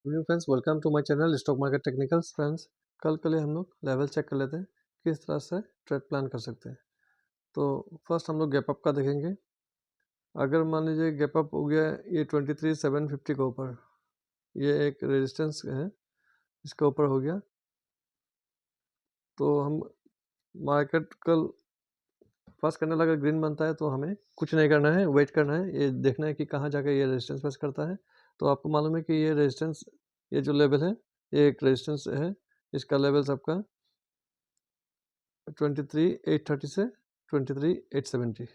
Good friends, welcome to my channel stock market technicals. Friends, कल के लिए हम लोग लेवल चेक कर लेते हैं किस तरह से ट्रेड प्लान कर सकते हैं। तो फर्स्ट हम लोग गैप अप का देखेंगे। अगर मान लीजिए गैप अप हो गया ये 23,750 के ऊपर, ये एक रेजिस्टेंस है, इसके ऊपर हो गया तो हम मार्केट कल फर्स्ट करने लगा ग्रीन बनता है तो हमें कुछ नहीं करना है, वेट करना है, ये देखना है कि कहाँ जाकर ये रेजिस्टेंस फेस करता है। तो आपको मालूम है कि ये रेजिस्टेंस, ये जो लेवल है ये एक रेजिस्टेंस है, इसका लेवल सबका 23,830 से 23,870।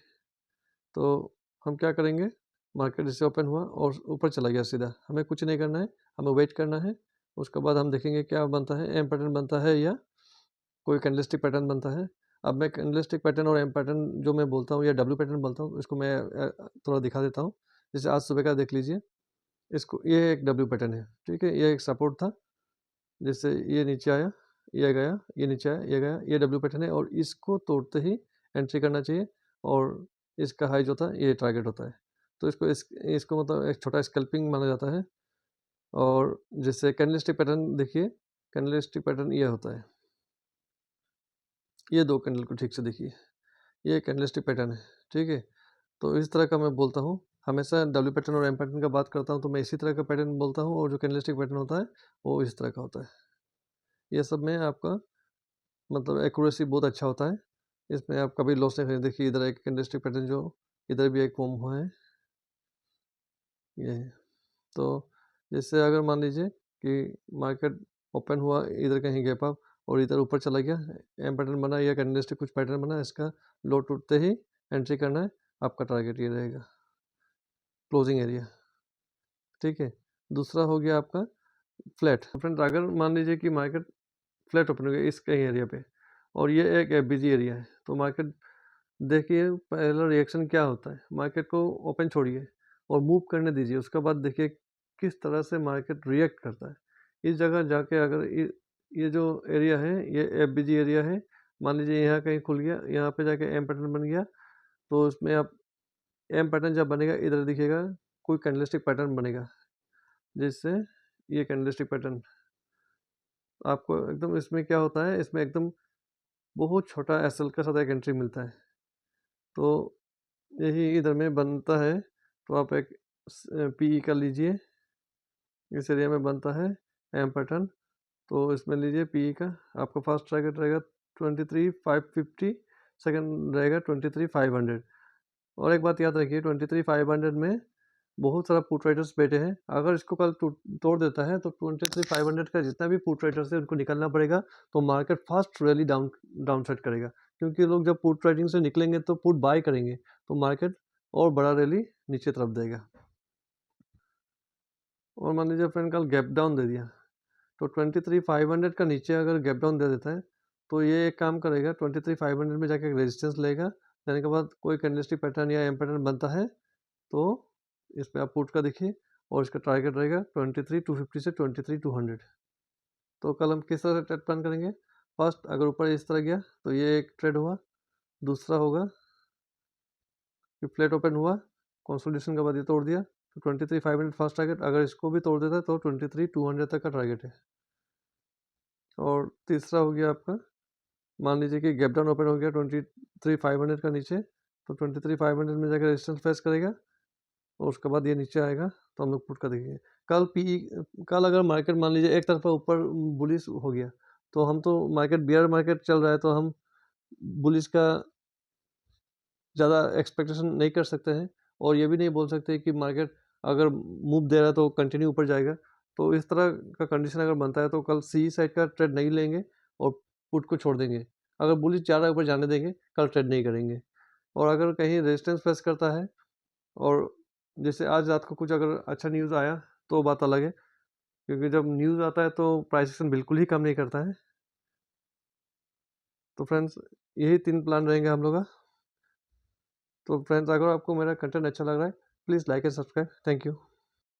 तो हम क्या करेंगे, मार्केट जैसे ओपन हुआ और ऊपर चला गया सीधा, हमें कुछ नहीं करना है, हमें वेट करना है। उसके बाद हम देखेंगे क्या बनता है, एम पैटर्न बनता है या कोई कैंडलस्टिक पैटर्न बनता है। अब मैं कैंडलस्टिक पैटर्न और एम पैटर्न जो मैं बोलता हूँ या डब्ल्यू पैटर्न बोलता हूँ, इसको मैं थोड़ा दिखा देता हूँ। जैसे आज सुबह का देख लीजिए, इसको, ये एक डब्ल्यू पैटर्न है, ठीक है, ये एक सपोर्ट था, जैसे ये नीचे आया, ये गया, ये नीचे आया, ये गया, ये डब्ल्यू पैटर्न है और इसको तोड़ते ही एंट्री करना चाहिए और इसका हाई जो था ये टारगेट होता है। तो इसको मतलब एक छोटा स्कैल्पिंग माना जाता है। और जैसे कैंडलस्टिक पैटर्न देखिए, कैंडलस्टिक पैटर्न ये होता है, ये दो कैंडल को ठीक से देखिए, ये कैंडलस्टिक पैटर्न है, ठीक है। तो इस तरह का मैं बोलता हूँ, हमेशा डब्ल्यू पैटर्न और एम पैटर्न का बात करता हूँ तो मैं इसी तरह का पैटर्न बोलता हूँ, और जो कैंडलस्टिक पैटर्न होता है वो इस तरह का होता है। ये सब में आपका मतलब एक्यूरेसी बहुत अच्छा होता है, इसमें आप कभी लॉस नहीं करेंगे। देखिए इधर एक कैंडलस्टिक पैटर्न, जो इधर भी एक फॉर्म हुआ है, ये है। तो जैसे अगर मान लीजिए कि मार्केट ओपन हुआ इधर कहीं गैप अप और इधर ऊपर चला गया, एम पैटर्न बना या कैंडलस्टिक कुछ पैटर्न बना, इसका लो टूटते ही एंट्री करना है, आपका टारगेट ये रहेगा, क्लोजिंग एरिया, ठीक है। दूसरा हो गया आपका फ्लैट। फ्रेंड, अगर मान लीजिए कि मार्केट फ्लैट ओपन हो गया इस कहीं एरिया पे और ये एक एफबीजी एरिया है, तो मार्केट देखिए पहला रिएक्शन क्या होता है, मार्केट को ओपन छोड़िए और मूव करने दीजिए, उसके बाद देखिए किस तरह से मार्केट रिएक्ट करता है। इस जगह जाके अगर ये जो एरिया है ये एफबीजी एरिया है, मान लीजिए यहाँ कहीं खुल गया, यहाँ पे जाके एम पैटर्न बन गया, तो उसमें आप एम पैटर्न जब बनेगा इधर दिखेगा कोई कैंडलस्टिक पैटर्न बनेगा, जिससे ये कैंडलस्टिक पैटर्न आपको एकदम, इसमें क्या होता है, इसमें एकदम बहुत छोटा एसएल के साथ एक एंट्री मिलता है। तो यही इधर में बनता है, तो आप एक पीई का लीजिए, इस एरिया में बनता है एम पैटर्न, तो इसमें लीजिए पीई का, आपका फर्स्ट टारगेट रहेगा 23,550, सेकंड रहेगा 23,500। और एक बात याद रखिए, 23,500 में बहुत सारा पुट राइटर्स बैठे हैं, अगर इसको कल तोड़ देता है तो 23,500 का जितना भी पुट राइटर्स है उनको निकलना पड़ेगा, तो market fast rally down side करेगा, क्योंकि लोग जब पुट राइटिंग से निकलेंगे तो पुट बाय करेंगे, तो मार्केट और बड़ा रैली नीचे तरफ देगा। और मान लीजिए फ्रेंड कल गैप डाउन दे दिया, तो 23,500 का नीचे अगर गैप डाउन दे देता है तो ये एक काम करेगा, 23,500 में जाके रेजिस्टेंस लेगा, लेने के बाद कोई कैंडलस्टिक पैटर्न या एम पैटर्न बनता है तो इसमें आप पुट का देखिए, और इसका टारगेट रहेगा 23,250 से 23,200। तो कल हम किस तरह से ट्रेड प्लान करेंगे, फर्स्ट अगर ऊपर इस तरह गया तो ये एक ट्रेड हुआ, दूसरा होगा कि फ्लैट ओपन हुआ, कंसोलिडेशन के बाद ये तोड़ दिया, तो 23,500 फर्स्ट टारगेट, अगर इसको भी तोड़ देता है तो 23,200 तक का टारगेट है। और तीसरा हो गया आपका, मान लीजिए कि गैप डाउन ओपन हो गया 23,500 का नीचे, तो 23,500 में जाकर रेजिस्टेंस फेस करेगा और उसके बाद ये नीचे आएगा, तो हम लोग पुट का देखेंगे। कल पीई, कल अगर मार्केट मान लीजिए एक तरफा ऊपर बुलिश हो गया, तो हम तो मार्केट बियर मार्केट चल रहा है तो हम बुलिश का ज़्यादा एक्सपेक्टेशन नहीं कर सकते हैं, और ये भी नहीं बोल सकते कि मार्केट अगर मूव दे रहा है तो कंटिन्यू ऊपर जाएगा। तो इस तरह का कंडीशन अगर बनता है तो कल सी साइड का ट्रेड नहीं लेंगे और पुट को छोड़ देंगे। अगर बुलिश ज़्यादा ऊपर जाने देंगे, कल ट्रेड नहीं करेंगे। और अगर कहीं रेजिस्टेंस फेस करता है, और जैसे आज रात को कुछ अगर अच्छा न्यूज़ आया तो बात अलग है, क्योंकि जब न्यूज़ आता है तो प्राइस एक्शन बिल्कुल ही कम नहीं करता है। तो फ्रेंड्स, यही 3 प्लान रहेंगे हम लोग का। तो फ्रेंड्स, अगर आपको मेरा कंटेंट अच्छा लग रहा है, please like and subscribe. Thank you.